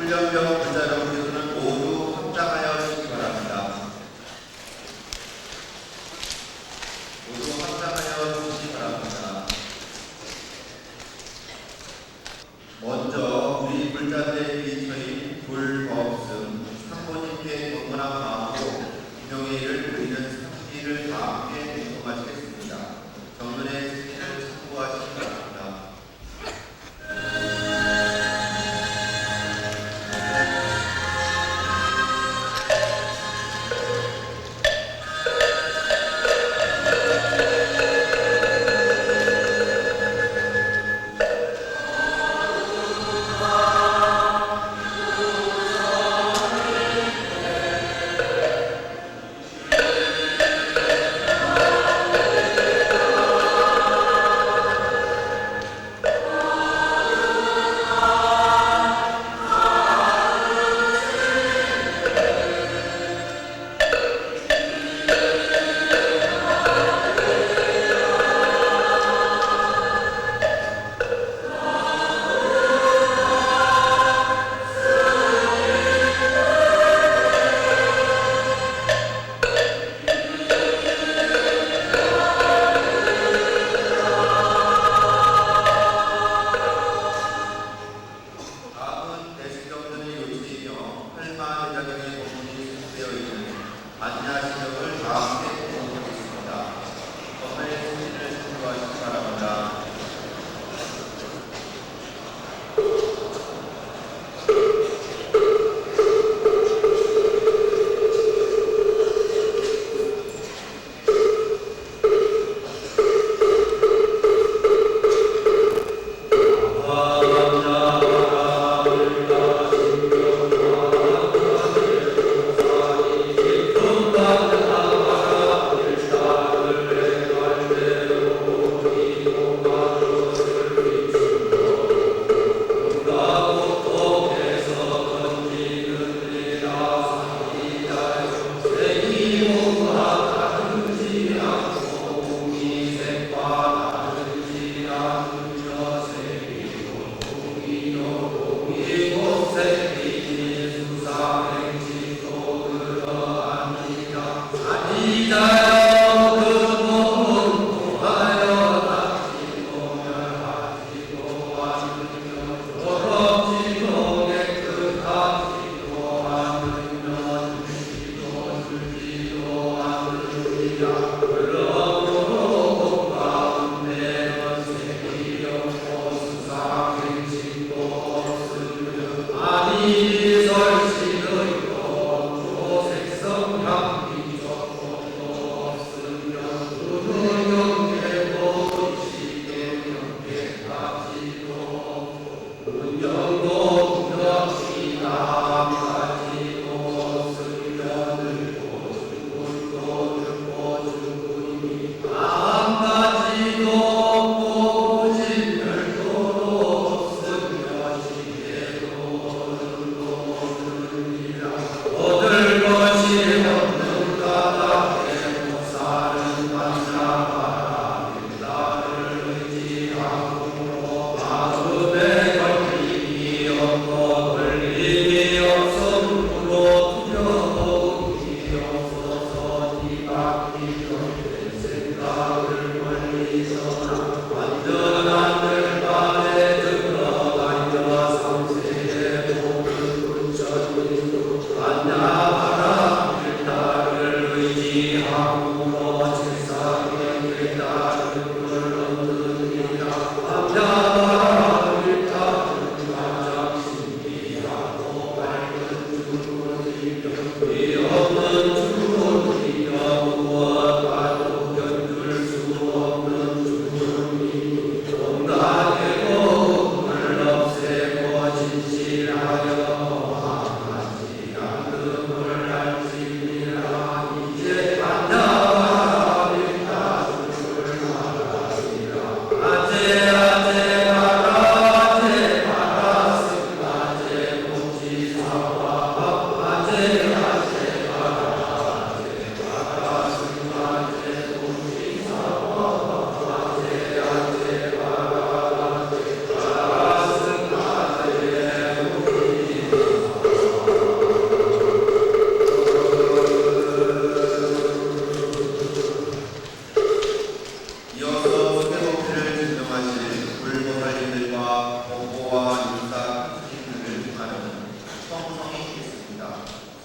훈련병 불자 여러분께서는 모두 확장하여 주시기 바랍니다. 모두 확장하여 주시기 바랍니다. 먼저 우리 불자들의 일처인 불법승 사모님께 건강한 마음으로 기명의 일을 드리는 3기를 다 함께 동참하시겠습니다. 정문의 승리를 참고하시기 바랍니다.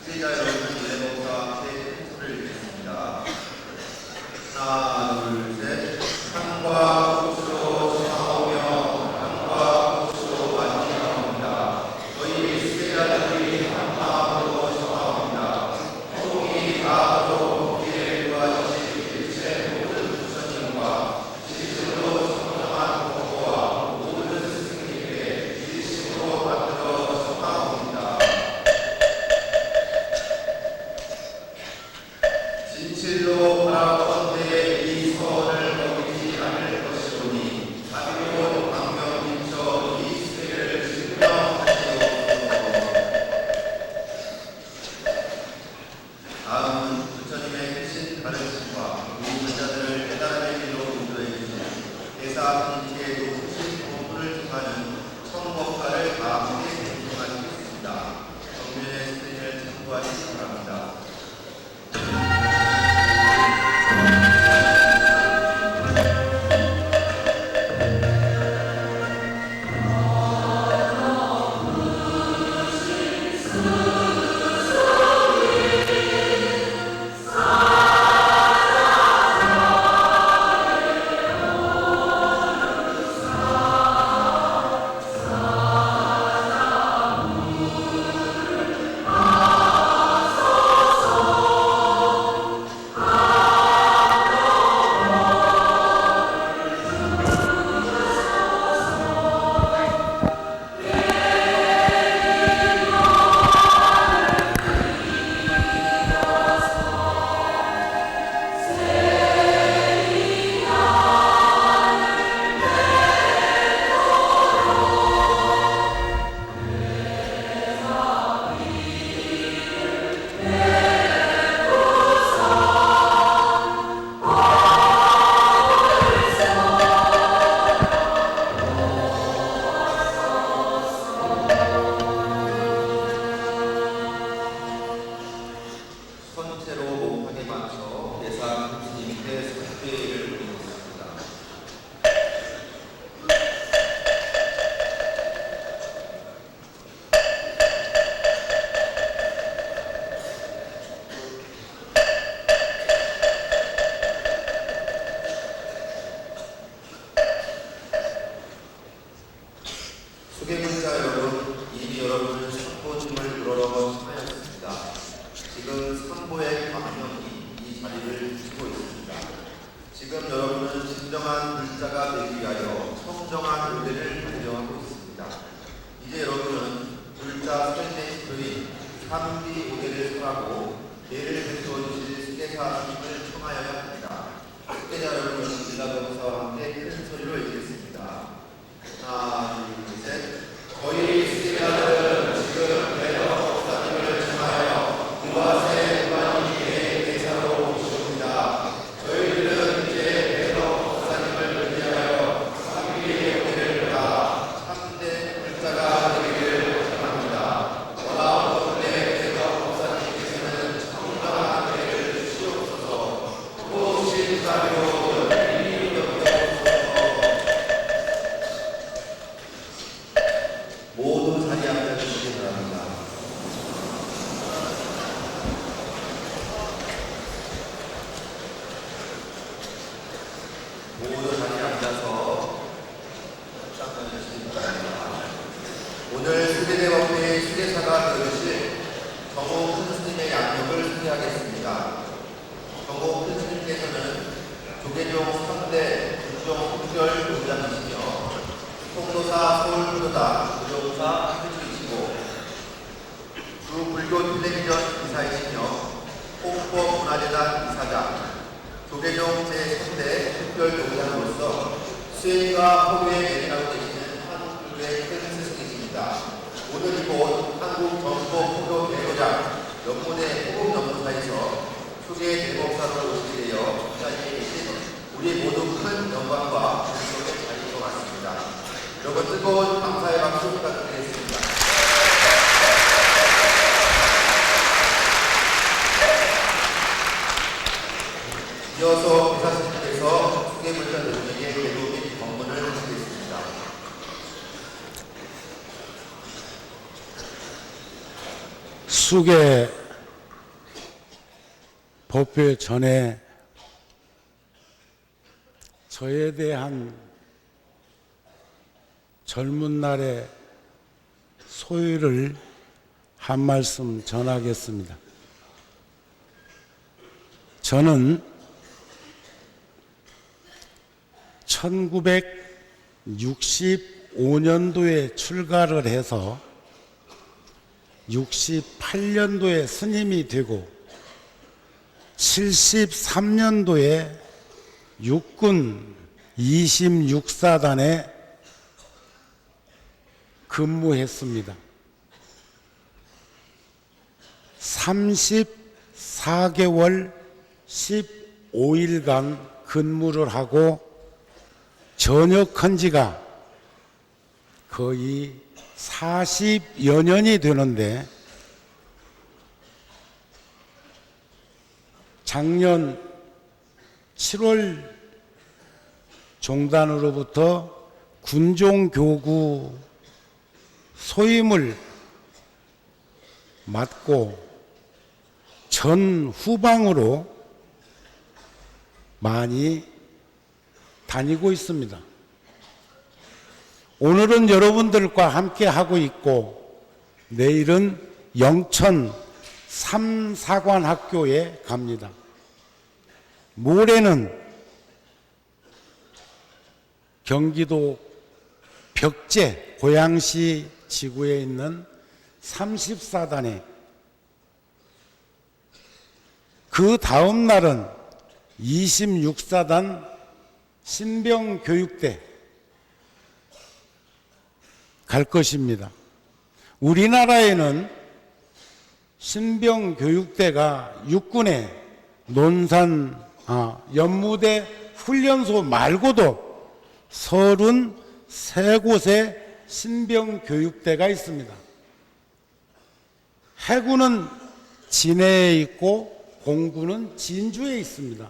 수혜자 여러분, 예배법과 함께 큰 소리를 읽겠습니다. 하나, 둘, 셋. 향과 꽃으로 사오며 향과 꽃으로 만지나옵니다. 저희 수혜자들이 한 마음으로 사옵니다. 통이 다하도 거기에 구하신 일체 모든 부처님과 진실로 성령한 공부와 모든 스승님께 진심으로 받들어 성하옵니다. 진실로 바라본데 이 서원을 거기지 않을 것이오니 자비로 광명 비춰 이 세계를 증명하시옵소서. 다음은 부처님의 크신 가르침과 우문자들을 깨달음의 길로 인도해 주신 대사 분께 높으신 공부를 통하는 청법가를 다 함께 공부하시겠습니다. 정면의 스크린을 참고하시기 바랍니다. 선체로 몸하게 맞춰 대사 금스님께 선배를 드리겠습니다. 수계문자 여러분, 이미 여러분은 삼보님을 여러 번 참하였습니다. 지금 삼보의 광명이 이 자리를 지키고 있습니다. 지금 여러분은 진정한 불자가 되기 위하여 청정한 요대를 발령하고 있습니다. 이제 여러분은 불자 설례시도인 삼비 오대를 설하고 예를 베풀어주실 수계사 스님을 청하여야 합니다. 수계자 여러분은 일라병사와 함께 큰 소리로 읽겠습니다. 하나, 둘, 셋. 저희 수계자들은 지금 대덕 법사님을 청하여 무아세 무아님께 대사로 오십니다. 저희들은 이제 대덕 법사님을 의지하여 삼위의 은혜를 받아 참된 불자가 되기를 바랍니다. 원하옵건대 대덕 법사님께서는 청정한 은혜를 주시옵소서. 무엇인 자료 연민이 여겨옵소서. 모두 자리 앉아주시기 바랍니다. 모두 자리에 앉아서 합장을 해주시기 바랍니다. 오늘 수계대법회의 수계사가 되어주실 정호 큰스님의 양력을 소개하겠습니다. 정호 큰스님께서는 조계종 3대 국종 특별 교장이시며 통도사 서울부도당 부종사 회주이시고 주 불교 텔레비전 이사이시며 홍보문화재단 이사장, 조계종 제3대 특별교장으로서 수행과 포교에 매진하고 계시는 한국교회 큰 스승이십니다. 오늘 이곳 한국전포포교 대로장 연문의 호국연구사에서 수계 대법사로 오시게 되어 이 자리에 계신 우리 모두 큰 영광과 존경의 자리인 것 같습니다. 여러분 뜨거운 감사의 박수 부탁드리겠습니다. 이어서 대사님께서 수계문자들에게 계도 및 법문을 하시겠습니다. 수계 법회 전에 저에 대한 젊은 날의 소회를 한 말씀 전하겠습니다. 저는 1965년도에 출가를 해서 68년도에 스님이 되고 73년도에 육군 26사단에 근무했습니다. 34개월 15일간 근무를 하고 전역한 지가 거의 40여 년이 되는데 작년 7월 종단으로부터 군종교구 소임을 맡고 전 후방으로 많이 다니고 있습니다. 오늘은 여러분들과 함께 하고 있고 내일은 영천 삼사관학교에 갑니다. 모레는 경기도 벽제 고양시 지구에 있는 30사단에, 그 다음 날은 26사단 신병교육대 갈 것입니다. 우리나라에는 신병교육대가 육군의 논산 연무대 훈련소 말고도 33곳의 신병교육대가 있습니다. 해군은 진해에 있고 공군은 진주에 있습니다.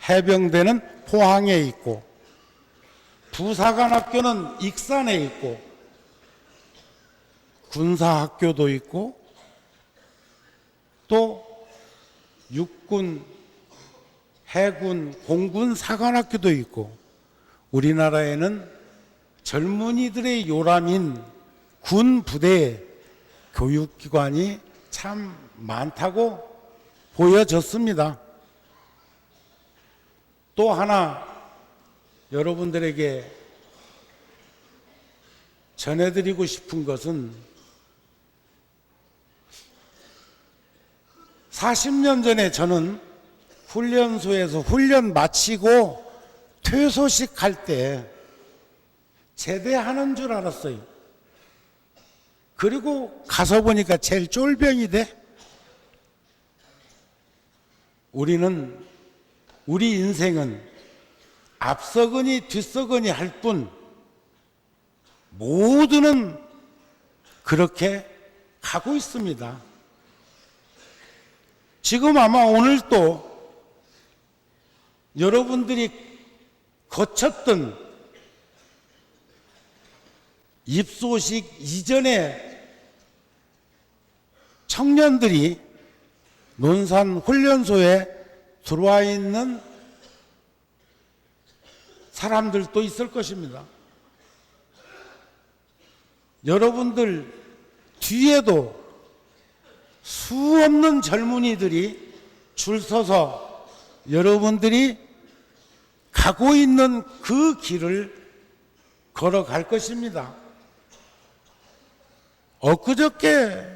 해병대는 포항에 있고 부사관학교는 익산에 있고 군사학교도 있고 또 육군, 해군, 공군 사관학교도 있고 우리나라에는 젊은이들의 요람인 군 부대의 교육기관이 참 많다고 보여졌습니다. 또 하나 여러분들에게 전해드리고 싶은 것은 40년 전에 저는 훈련소에서 훈련 마치고 퇴소식 할 때 제대하는 줄 알았어요. 그리고 가서 보니까 제일 쫄병이 돼. 우리 인생은 앞서거니 뒤서거니 할 뿐 모두는 그렇게 가고 있습니다. 지금 아마 오늘 또 여러분들이 거쳤던 입소식 이전에 청년들이 논산 훈련소에 들어와 있는 사람들도 있을 것입니다. 여러분들 뒤에도 수없는 젊은이들이 줄 서서 여러분들이 가고 있는 그 길을 걸어갈 것입니다. 엊그저께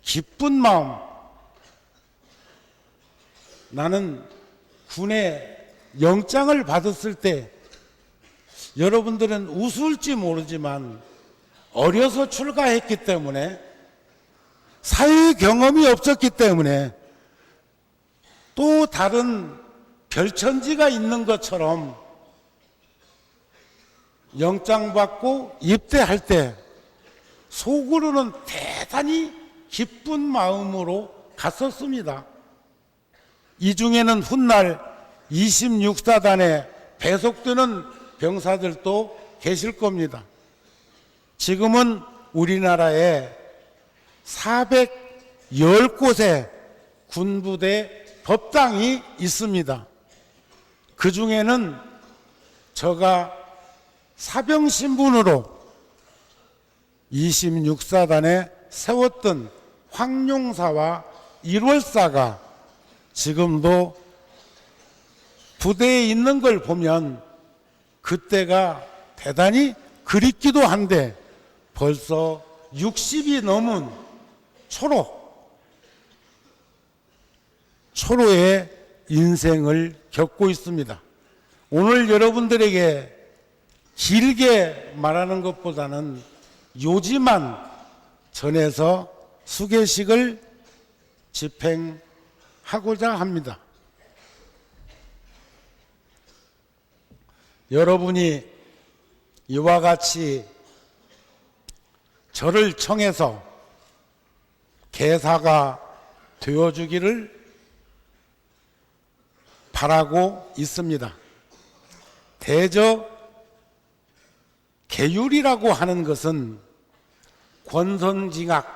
기쁜 마음, 나는 군에 영장을 받았을 때 여러분들은 웃을지 모르지만 어려서 출가했기 때문에 사회 경험이 없었기 때문에 또 다른 별천지가 있는 것처럼 영장 받고 입대할 때 속으로는 대단히 기쁜 마음으로 갔었습니다. 이 중에는 훗날 26사단에 배속되는 병사들도 계실 겁니다. 지금은 우리나라에 10곳에 군부대 법당이 있습니다. 그 중에는 제가 사병 신분으로 26사단에 세웠던 황룡사와 1월사가 지금도 부대에 있는 걸 보면 그때가 대단히 그립기도 한데 벌써 60이 넘은 초로의 인생을 겪고 있습니다. 오늘 여러분들에게 길게 말하는 것보다는 요지만 전해서 수계식을 집행하고자 합니다. 여러분이 이와 같이 저를 청해서 개사가 되어주기를 바라고 있습니다. 대저 계율이라고 하는 것은 권선징악,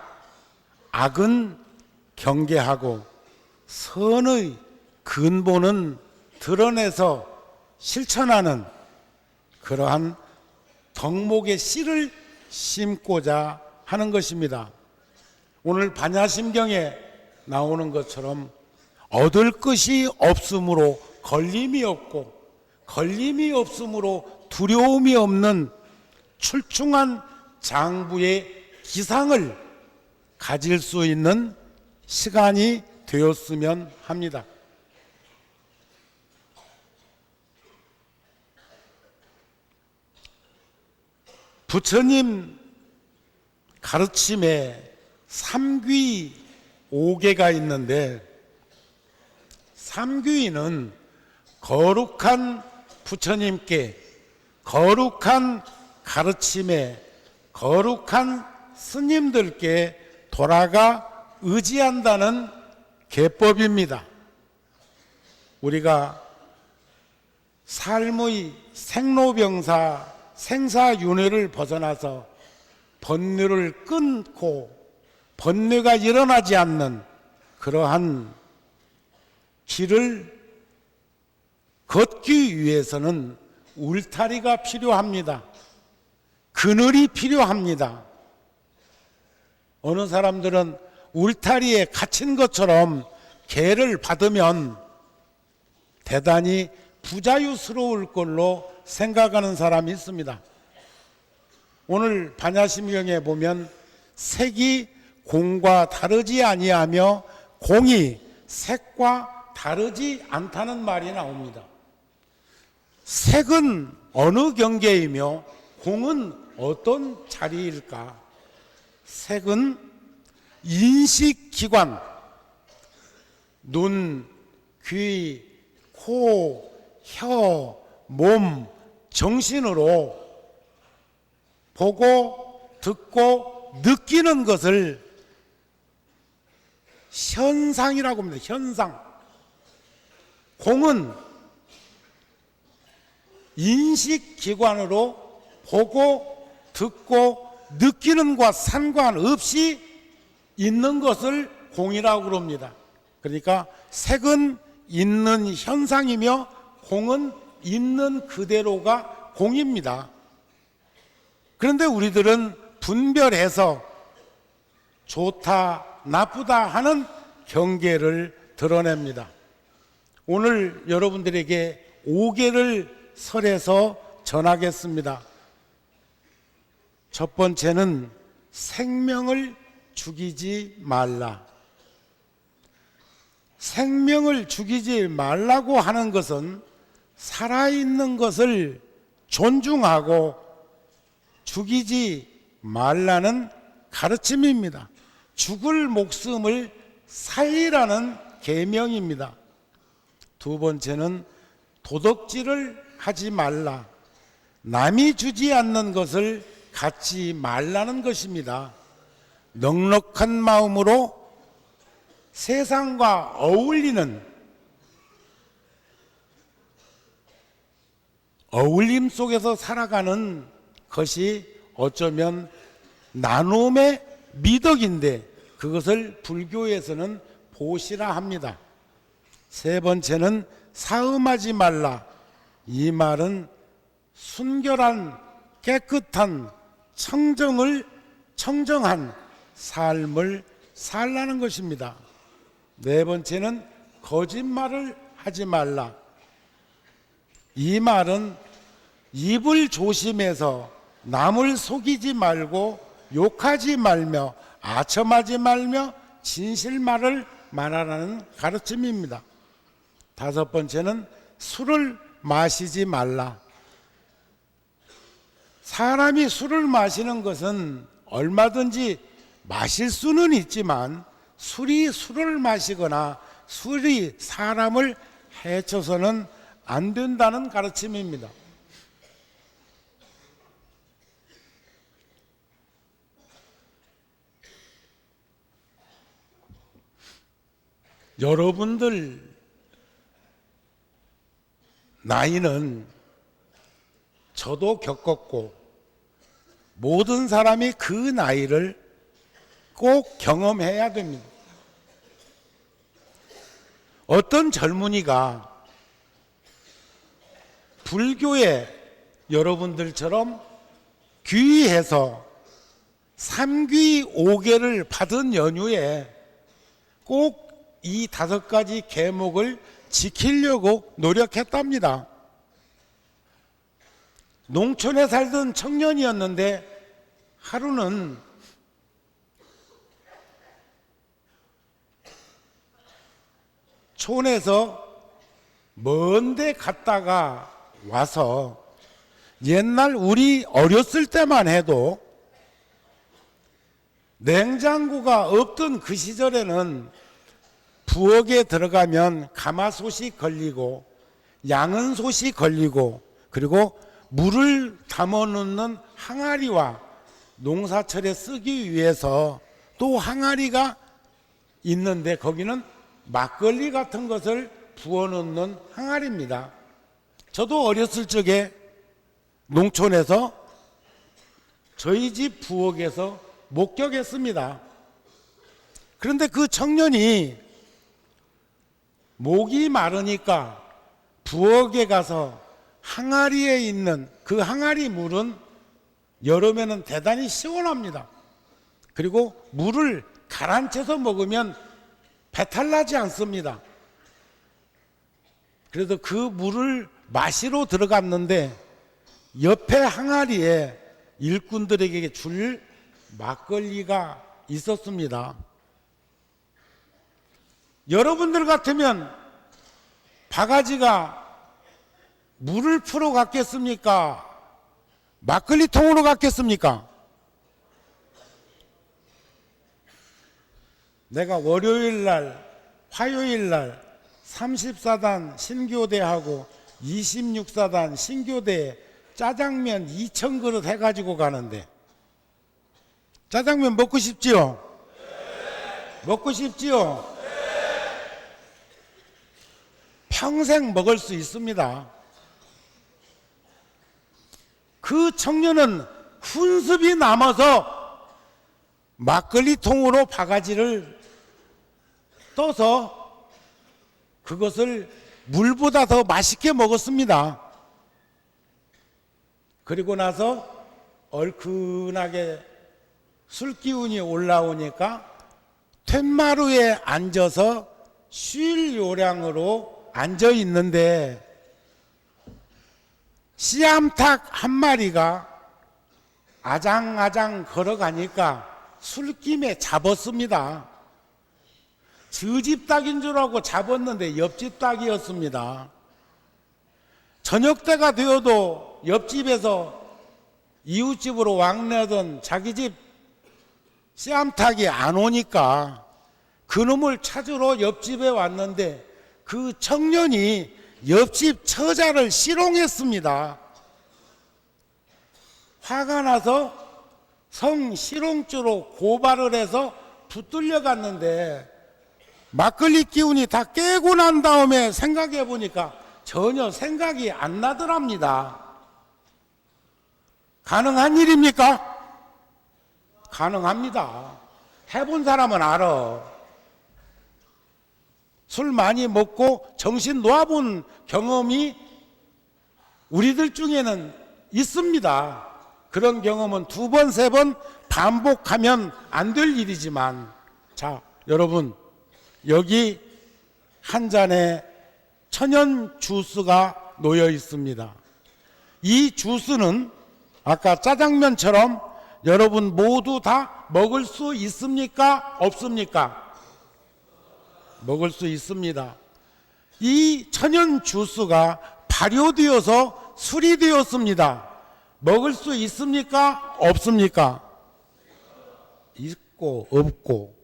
악은 경계하고 선의 근본은 드러내서 실천하는 그러한 덕목의 씨를 심고자 하는 것입니다. 오늘 반야심경에 나오는 것처럼 얻을 것이 없으므로 걸림이 없고 걸림이 없으므로 두려움이 없는 출중한 장부의 기상을 가질 수 있는 시간이 되었으면 합니다. 부처님 가르침에 삼귀 5개가 있는데 삼귀는 거룩한 부처님께 거룩한 가르침에 거룩한 스님들께 돌아가 의지한다는 계법입니다. 우리가 삶의 생로병사 생사윤회를 벗어나서 번뇌를 끊고 번뇌가 일어나지 않는 그러한 길을 걷기 위해서는 울타리가 필요합니다. 그늘이 필요합니다. 어느 사람들은 울타리에 갇힌 것처럼 개를 받으면 대단히 부자유스러울 걸로 생각하는 사람이 있습니다. 오늘 반야심경에 보면 색이 공과 다르지 아니하며 공이 색과 다르지 않다는 말이 나옵니다. 색은 어느 경계이며 공은 어떤 자리일까? 색은 인식기관, 눈, 귀, 코, 혀, 몸, 정신으로 보고 듣고 느끼는 것을 현상이라고 합니다. 현상. 공은 인식기관으로 보고 듣고 느끼는 것과 상관없이 있는 것을 공이라고 그럽니다. 그러니까 색은 있는 현상이며 공은 있는 그대로가 공입니다. 그런데 우리들은 분별해서 좋다, 나쁘다 하는 경계를 드러냅니다. 오늘 여러분들에게 5개를 설해서 전하겠습니다. 첫 번째는 생명을 죽이지 말라. 생명을 죽이지 말라고 하는 것은 살아있는 것을 존중하고 죽이지 말라는 가르침입니다. 죽을 목숨을 살리라는 계명입니다. 두 번째는 도덕질을 하지 말라. 남이 주지 않는 것을 갖지 말라는 것입니다. 넉넉한 마음으로 세상과 어울리는 어울림 속에서 살아가는 것이 어쩌면 나눔의 미덕인데 그것을 불교에서는 보시라 합니다. 세 번째는 사음하지 말라. 이 말은 순결한 깨끗한 청정한 삶을 살라는 것입니다. 네 번째는 거짓말을 하지 말라. 이 말은 입을 조심해서 남을 속이지 말고 욕하지 말며 아첨하지 말며 진실말을 말하라는 가르침입니다. 다섯 번째는 술을 마시지 말라. 사람이 술을 마시는 것은 얼마든지 마실 수는 있지만 술이 술을 마시거나 술이 사람을 해쳐서는 안 된다는 가르침입니다. 여러분들 나이는 저도 겪었고 모든 사람이 그 나이를 꼭 경험해야 됩니다. 어떤 젊은이가 불교에 여러분들처럼 귀해서 3귀 5개를 받은 연후에 꼭 이 5가지 계목을 지키려고 노력했답니다. 농촌에 살던 청년이었는데 하루는 촌에서 먼데 갔다가 와서 옛날 우리 어렸을 때만 해도 냉장고가 없던 그 시절에는 부엌에 들어가면 가마솥이 걸리고 양은솥이 걸리고 그리고 물을 담아놓는 항아리와 농사철에 쓰기 위해서 또 항아리가 있는데 거기는 막걸리 같은 것을 부어놓는 항아리입니다. 저도 어렸을 적에 농촌에서 저희 집 부엌에서 목격했습니다. 그런데 그 청년이 목이 마르니까 부엌에 가서 항아리에 있는 그 항아리 물은 여름에는 대단히 시원합니다. 그리고 물을 가라앉혀서 먹으면 배탈 나지 않습니다. 그래서 그 물을 마시러 들어갔는데 옆에 항아리에 일꾼들에게 줄 막걸리가 있었습니다. 여러분들 같으면 바가지가 물을 풀어 갔겠습니까? 막걸리 통으로 갔겠습니까? 내가 월요일 날, 화요일 날 34단 신교대하고 26사단 신교대에 짜장면 2,000그릇 해가지고 가는데 짜장면 먹고 싶지요? 먹고 싶지요? 평생 먹을 수 있습니다. 그 청년은 훈습이 남아서 막걸리 통으로 바가지를 떠서 그것을 물보다 더 맛있게 먹었습니다. 그리고 나서 얼큰하게 술 기운이 올라오니까 툇마루에 앉아서 쉴 요량으로 앉아 있는데 씨암탉 한 마리가 아장아장 걸어가니까 술김에 잡았습니다. 저 집 닭인 줄 알고 잡았는데 옆집 닭이었습니다. 저녁 때가 되어도 옆집에서 이웃집으로 왕래하던 자기 집 씨암탉이 안 오니까 그놈을 찾으러 옆집에 왔는데 그 청년이 옆집 처자를 실롱했습니다. 화가 나서 성실롱죄로 고발을 해서 붙들려 갔는데 막걸리 기운이 다 깨고 난 다음에 생각해 보니까 전혀 생각이 안 나더랍니다. 가능한 일입니까? 가능합니다. 해본 사람은 알아. 술 많이 먹고 정신 놓아본 경험이 우리들 중에는 있습니다. 그런 경험은 두 번, 세 번 반복하면 안 될 일이지만, 자, 여러분, 여기 한 잔에 천연 주스가 놓여 있습니다. 이 주스는 아까 짜장면처럼 여러분 모두 다 먹을 수 있습니까? 없습니까? 먹을 수 있습니다. 이 천연 주스가 발효되어서 술이 되었습니다. 먹을 수 있습니까? 없습니까? 있고 없고.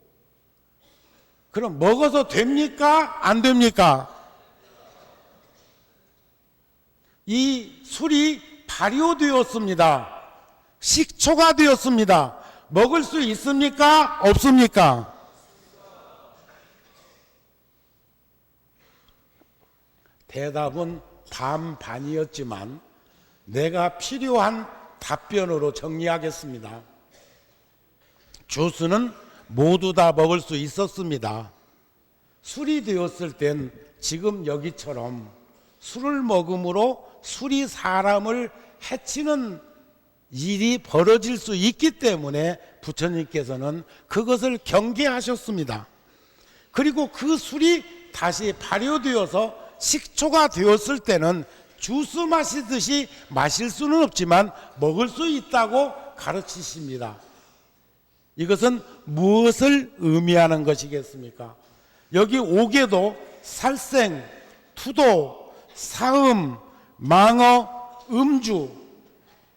그럼 먹어서 됩니까? 안 됩니까? 이 술이 발효되었습니다. 식초가 되었습니다. 먹을 수 있습니까? 없습니까? 대답은 반반이었지만 내가 필요한 답변으로 정리하겠습니다. 주스는 모두 다 먹을 수 있었습니다. 술이 되었을 땐 지금 여기처럼 술을 먹음으로 술이 사람을 해치는 일이 벌어질 수 있기 때문에 부처님께서는 그것을 경계하셨습니다. 그리고 그 술이 다시 발효되어서 식초가 되었을 때는 주스 마시듯이 마실 수는 없지만 먹을 수 있다고 가르치십니다. 이것은 무엇을 의미하는 것이겠습니까? 여기 옥에도 살생, 투도, 사음, 망어, 음주,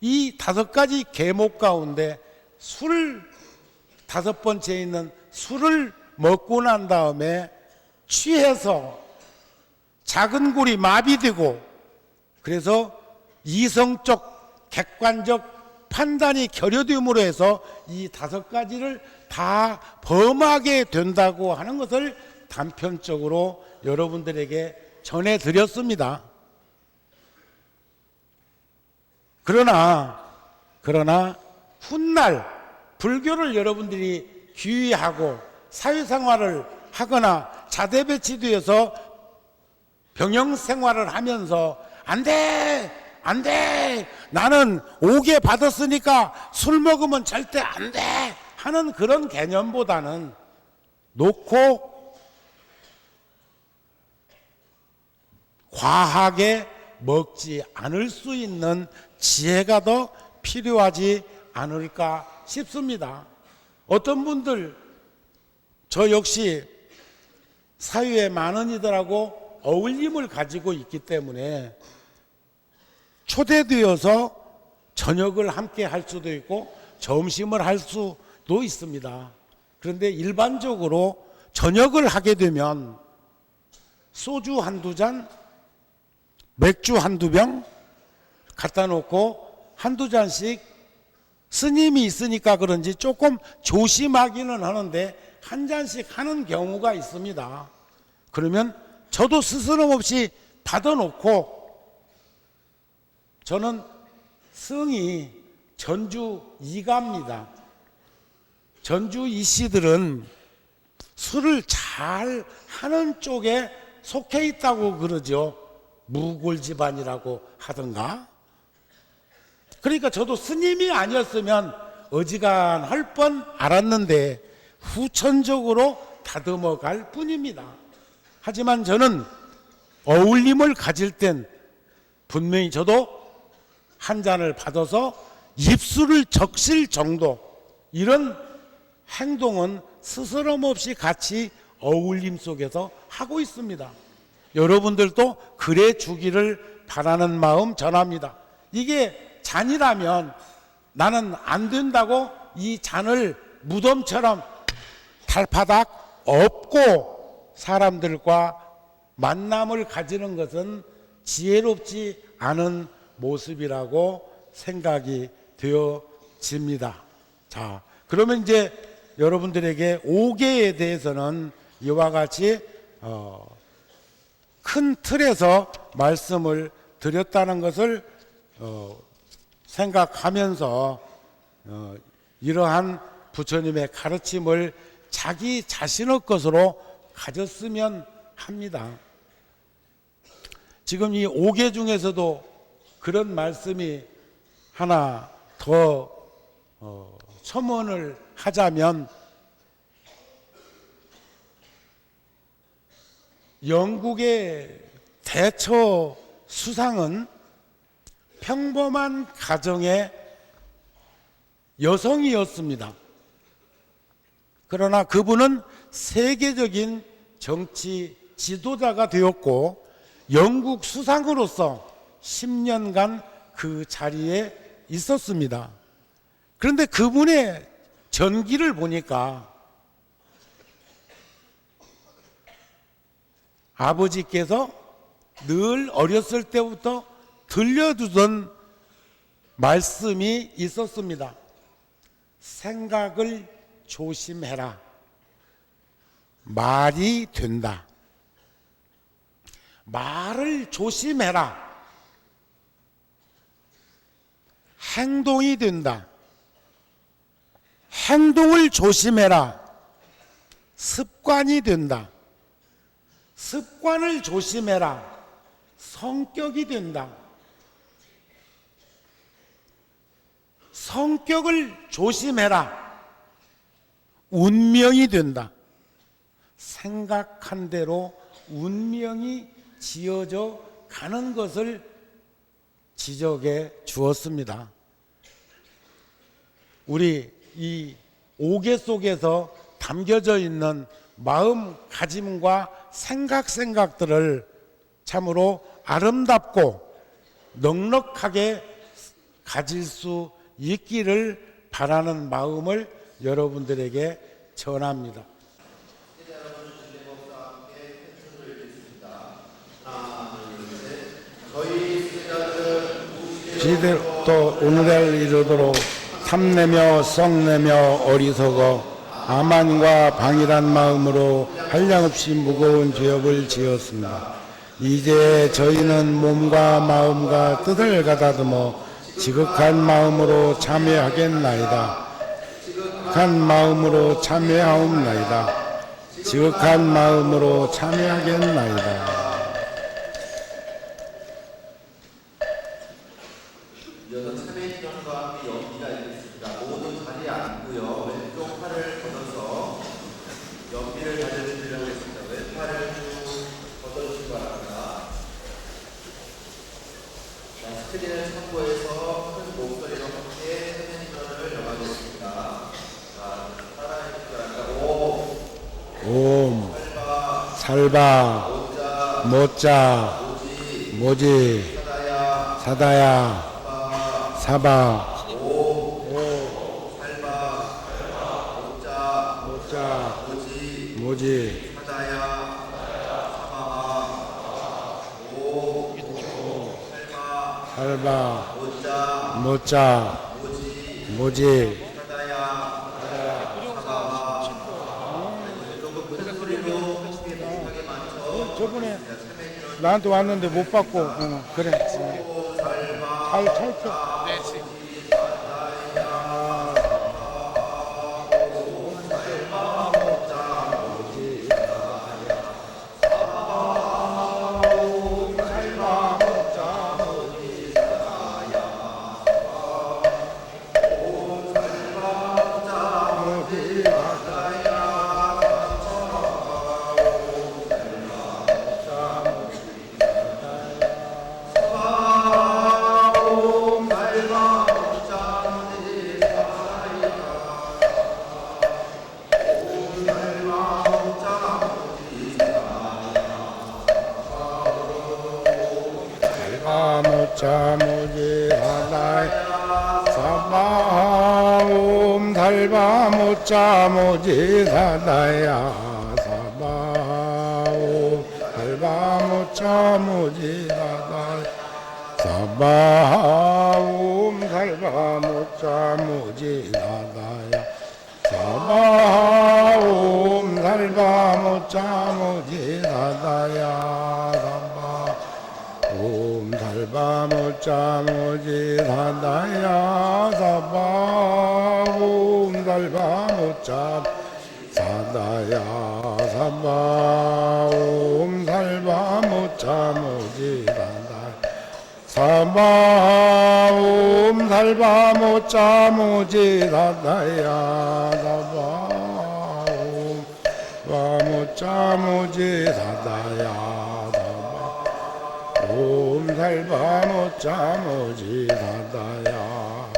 이 5가지 계목 가운데 술, 5번째에 있는 술을 먹고 난 다음에 취해서 작은 골이 마비되고, 그래서 이성적 객관적 판단이 결여됨으로 해서 이 5가지를 다 범하게 된다고 하는 것을 단편적으로 여러분들에게 전해드렸습니다. 그러나 훗날 불교를 여러분들이 귀의하고 사회생활을 하거나 자대 배치되어서 병영생활을 하면서 안 돼, 나는 옥에 받았으니까 술 먹으면 절대 안 돼 하는 그런 개념보다는 놓고 과하게 먹지 않을 수 있는 지혜가 더 필요하지 않을까 싶습니다. 어떤 분들, 저 역시 사회에 많은 이들하고 어울림을 가지고 있기 때문에 초대되어서 저녁을 함께 할 수도 있고 점심을 할 수도 있습니다. 그런데 일반적으로 저녁을 하게 되면 소주 한두 잔, 맥주 한두 병 갖다 놓고 한두 잔씩, 스님이 있으니까 그런지 조금 조심하기는 하는데 한 잔씩 하는 경우가 있습니다. 그러면 저도 스스럼 없이 받아놓고, 저는 성이 전주 이가입니다. 전주 이씨들은 술을 잘 하는 쪽에 속해 있다고 그러죠. 무골 집안이라고 하던가. 그러니까 저도 스님이 아니었으면 어지간할 뻔 알았는데 후천적으로 다듬어 갈 뿐입니다. 하지만 저는 어울림을 가질 땐 분명히 저도 한 잔을 받아서 입술을 적실 정도, 이런 행동은 스스럼 없이 같이 어울림 속에서 하고 있습니다. 여러분들도 그래 주기를 바라는 마음 전합니다. 이게 잔이라면 나는 안 된다고 이 잔을 무덤처럼 달바닥 엎고 사람들과 만남을 가지는 것은 지혜롭지 않은 모습이라고 생각이 되어집니다. 자, 그러면 이제 여러분들에게 오계에 대해서는 이와 같이 큰 틀에서 말씀을 드렸다는 것을 생각하면서 이러한 부처님의 가르침을 자기 자신의 것으로 가졌으면 합니다. 지금 이 5개 중에서도 그런 말씀이 하나 더 첨언을 하자면, 영국의 대처 수상은 평범한 가정의 여성이었습니다. 그러나 그분은 세계적인 정치 지도자가 되었고 영국 수상으로서 10년간 그 자리에 있었습니다. 그런데 그분의 전기를 보니까 아버지께서 늘 어렸을 때부터 들려주던 말씀이 있었습니다. 생각을 조심해라. 말이 된다. 말을 조심해라. 행동이 된다. 행동을 조심해라. 습관이 된다. 습관을 조심해라. 성격이 된다. 성격을 조심해라. 운명이 된다. 생각한 대로 운명이 지어져 가는 것을 지적해 주었습니다. 우리 이 5개 속에서 담겨져 있는 마음가짐과 생각들을 참으로 아름답고 넉넉하게 가질 수 있기를 바라는 마음을 여러분들에게 전합니다. 시대로 또 오늘을 이루도록 탐내며 썩내며 어리석어 아만과 방일한 마음으로 한량없이 무거운 죄업을 지었습니다. 이제 저희는 몸과 마음과 뜻을 가다듬어 지극한 마음으로 참여하겠나이다. 지극한 마음으로 참여하옵나이다. 지극한 마음으로 참여하겠나이다. 이어서 참회 기념과 함께 연기가 있겠습니다. 모두 자리에 앉고요. 왼쪽 팔을 걷어서 연기를 가져주시려고 했습니다. 왼팔을 쭉 걷어주시기 바랍니다. 자, 스크린을 참고해서 큰 목소리로 함께 참회 기념을 영하겠습니다. 자, 따라해 주시기 바랍니다. 옴 살바 모짜 모지 사다야 사바 모짜 모지 살바 모짜 모지 저번에 나한테 왔는데 못 받고 그래 잘 찰펴. 모짜모지 사다야 사바 옴 달바 모짜모지 사다야 사바 옴 달바 모짜모지 사다야 사바 옴 달바 모짜모지 사다야 사바 옴 달바 모짜모지 사다야 사바 옴 달바 모짜 모지 사다야 사바 옴 달바 살바모자 사다야 사바옴 살바모자 모지단다 사바옴 살바모자 모지단다야 사바옴 살바모자 모지단다야 옴 살바모자 모지다다야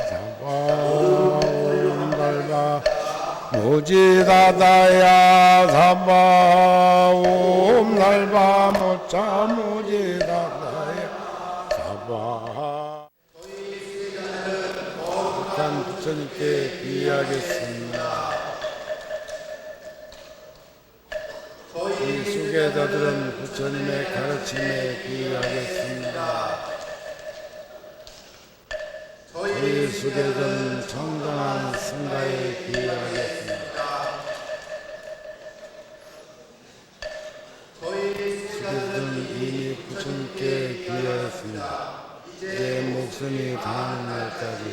사바옴 살바 모지다다야 사바옴 살바모자 모지다다야 사바 북한 부처님께 귀하겠습니다. 이 수계자들은 부처님의 가르침에 귀하겠습니다. 저희 수계자는 정당한 승가에 귀하겠습니다. 수계자는 이미 부처님께 귀하였습니다. 이제 목숨이 다하는 날까지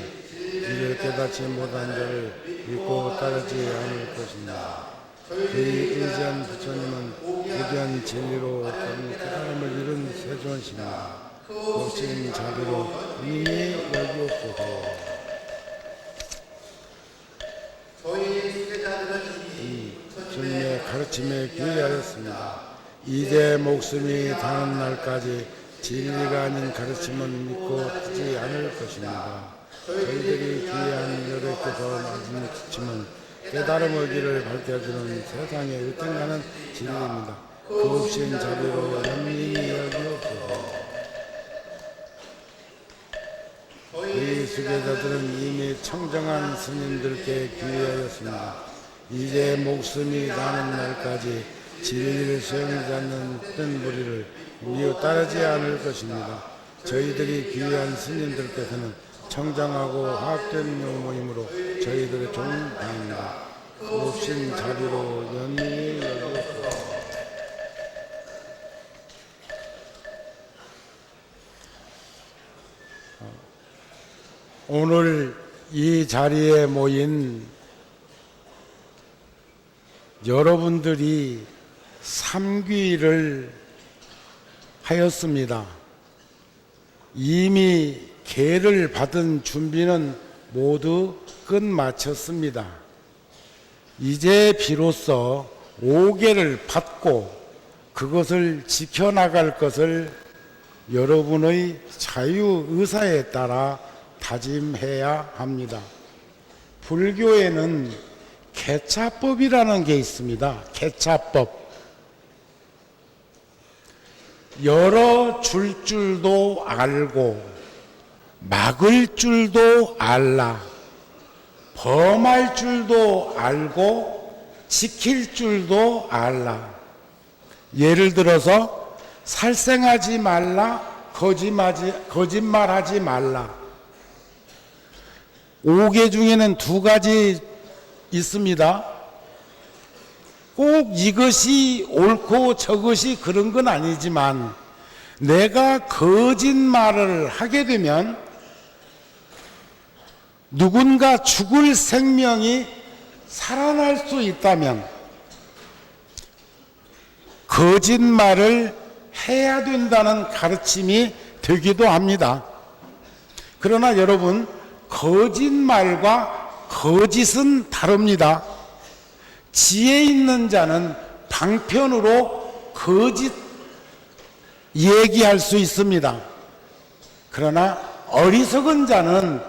이를 깨닫지 못한 자를 믿고 따르지 않을 것입니다. 그의 의지한 부처님은 위대한 진리로 그 사람을 이룬 세존시나 없인 자비로 이미 여기옵소서. 이 부처님의 가르침에 귀하였습니다. 이제 목숨이 다는 날까지 진리가 아닌 가르침은 믿고 듣지 않을 것입니다. 저희들이 귀한 여러께서 말씀하시면 깨달음의 길을 밝혀주는 세상의 으뜸가는 진리입니다. 그 없인 자비로 연민히 여기옵소서. 이 수계자들은 이미 청정한 스님들께 귀하였습니다. 이제 목숨이 다는 날까지 진리를 수행하지 않는 뜬 무리를 미워 따르지 않을 것입니다. 저희들이 귀한 스님들께서는 청정하고 화합된 용모임으로 저희들의 종당입니다. 없인 자비로 연민히 여기옵소서. 오늘 이 자리에 모인 여러분들이 삼귀를 하였습니다. 이미 계를 받은 준비는 모두 끝마쳤습니다. 이제 비로소 5계를 받고 그것을 지켜나갈 것을 여러분의 자유의사에 따라 다짐해야 합니다. 불교에는 개차법이라는 게 있습니다. 개차법. 열어줄 줄도 알고 막을 줄도 알라. 범할 줄도 알고 지킬 줄도 알라. 예를 들어서 살생하지 말라, 거짓말하지 말라. 5개 중에는 2가지 있습니다. 꼭 이것이 옳고 저것이 그런 건 아니지만 내가 거짓말을 하게 되면 누군가 죽을 생명이 살아날 수 있다면 거짓말을 해야 된다는 가르침이 되기도 합니다. 그러나 여러분, 거짓말과 거짓은 다릅니다. 지혜 있는 자는 방편으로 거짓 얘기할 수 있습니다. 그러나 어리석은 자는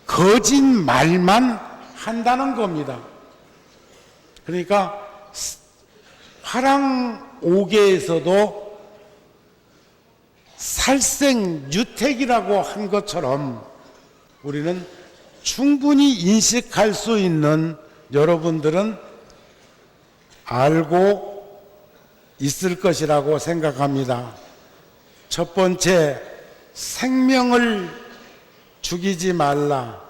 거짓말만 한다는 겁니다. 그러니까 화랑 5계에서도 살생유택이라고 한 것처럼 우리는 충분히 인식할 수 있는 여러분들은 알고 있을 것이라고 생각합니다. 첫 번째, 생명을 죽이지 말라.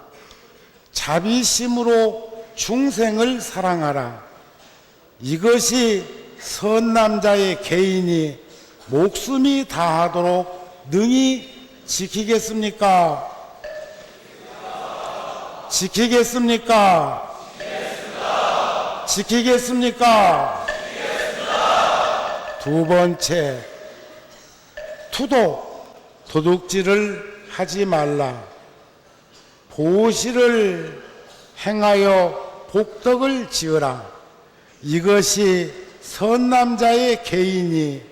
자비심으로 중생을 사랑하라. 이것이 선남자의 개인이 목숨이 다하도록 능히 지키겠습니까? 지키겠습니까? 지키겠습니까? 두 번째, 도둑질을 하지 말라. 보시를 행하여 복덕을 지으라. 이것이 선남자의 개인이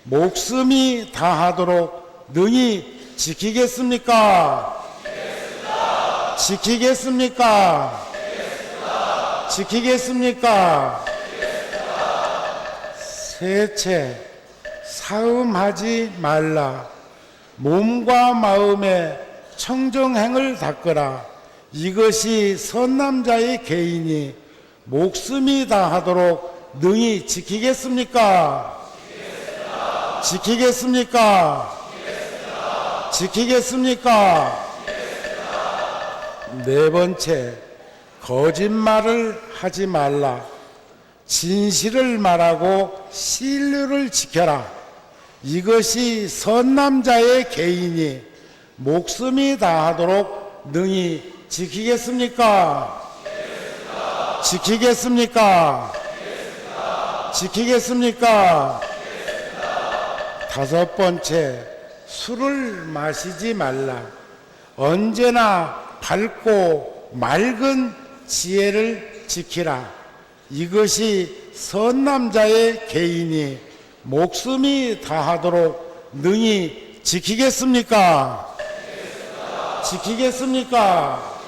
목숨이 다하도록 능히 지키겠습니까? 지키겠습니까? 지키겠습니까? 셋째, 사음하지 말라. 몸과 마음의 청정행을 닦으라. 이것이 선남자의 개인이 목숨이 다하도록 능히 지키겠습니까? 지키겠습니까? 지키겠습니까? 네 번째, 거짓말을 하지 말라. 진실을 말하고 신뢰를 지켜라. 이것이 선남자의 개인이 목숨이 다하도록 능히 지키겠습니까? 지키겠습니까? 지키겠습니까? 다섯 번째, 술을 마시지 말라. 언제나 밝고 맑은 지혜를 지키라. 이것이 선남자의 개인이 목숨이 다하도록 능히 지키겠습니까? 지키겠습니까?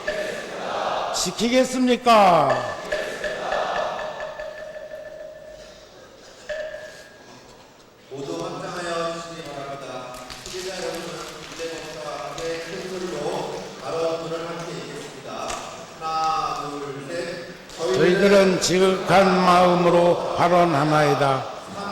지키겠습니까? 모두 합장하여 주시기 바랍니다. 시기자 여러분은 이대 목사와 함께 큰 소리로 발언문을 함께 읽겠습니다. 하나, 둘, 셋. 저희들은 지극한 마음으로 발언하나이다.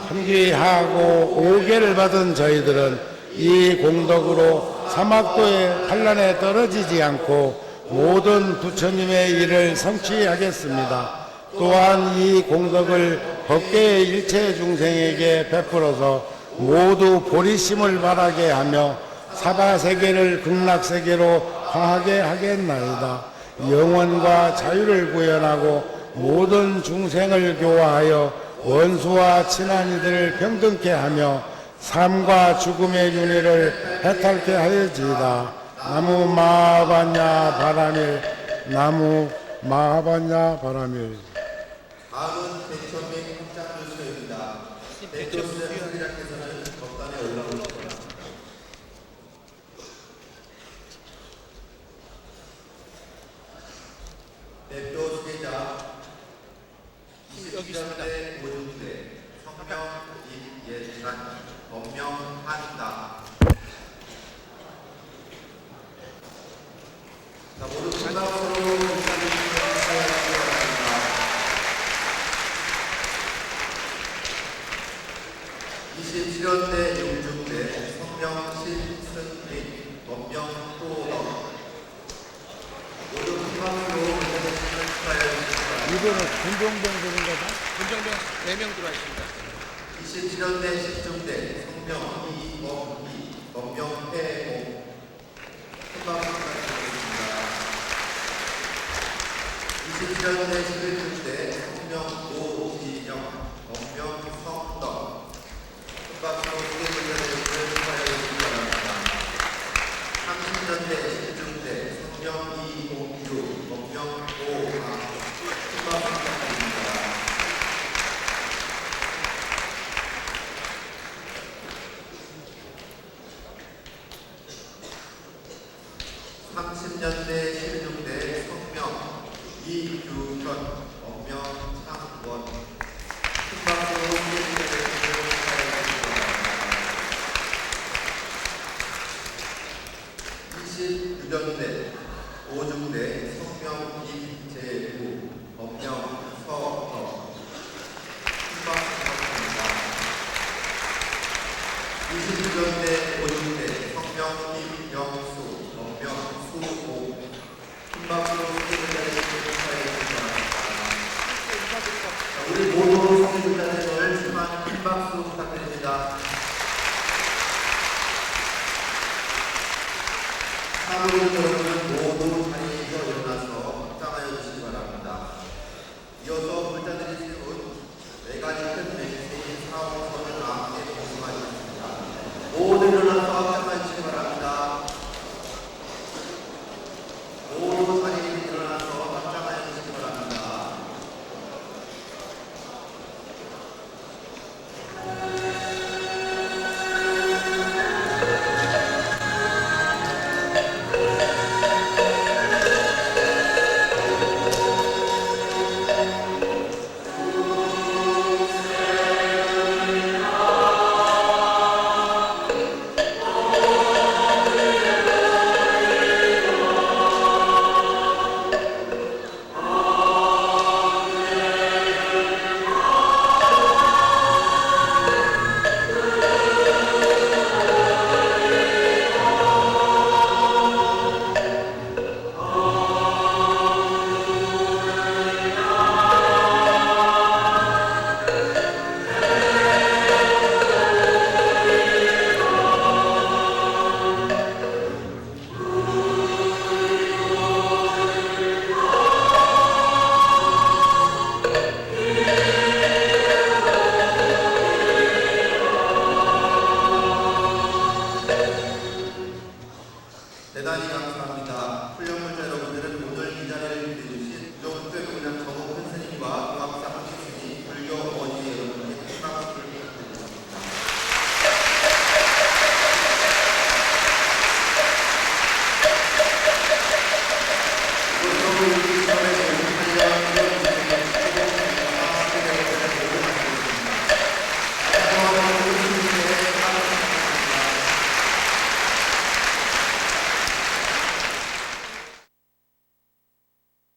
함께하고 오개를 받은 저희들은 이 공덕으로 사막도의 환란에 떨어지지 않고 모든 부처님의 일을 성취하겠습니다. 또한 이 공덕을 법계의 일체 중생에게 베풀어서 모두 보리심을 바라게 하며 사바세계를 극락세계로 화하게 하겠나이다. 영원과 자유를 구현하고 모든 중생을 교화하여 원수와 친한 이들을 병등케 하며 삶과 죽음의 윤회를 해탈케 하여지이다. 나무 마하반야 바라밀. 나무 마하반야 바라밀. 다음은 대천민 합장 교수입니다. 대천 수장님께서는 법단에 올라오시거나 대표 수계자 27년대 고중대 성명 이예산 법명 한다. 자, 모두 분당으로 인사드리시기 바랍니다. 27년대 용중대 성명 신승민 법명 호덕. 모두 분당으로 인사드리시면 축하해주시기 바랍니다. 이거는 군종병 되는 거다? 군정병 4명 들어와 있습니다. 27년대 십중대 성명 이범희 법명 해모. 큰마음 부탁드리겠습니다. 27년대 11중대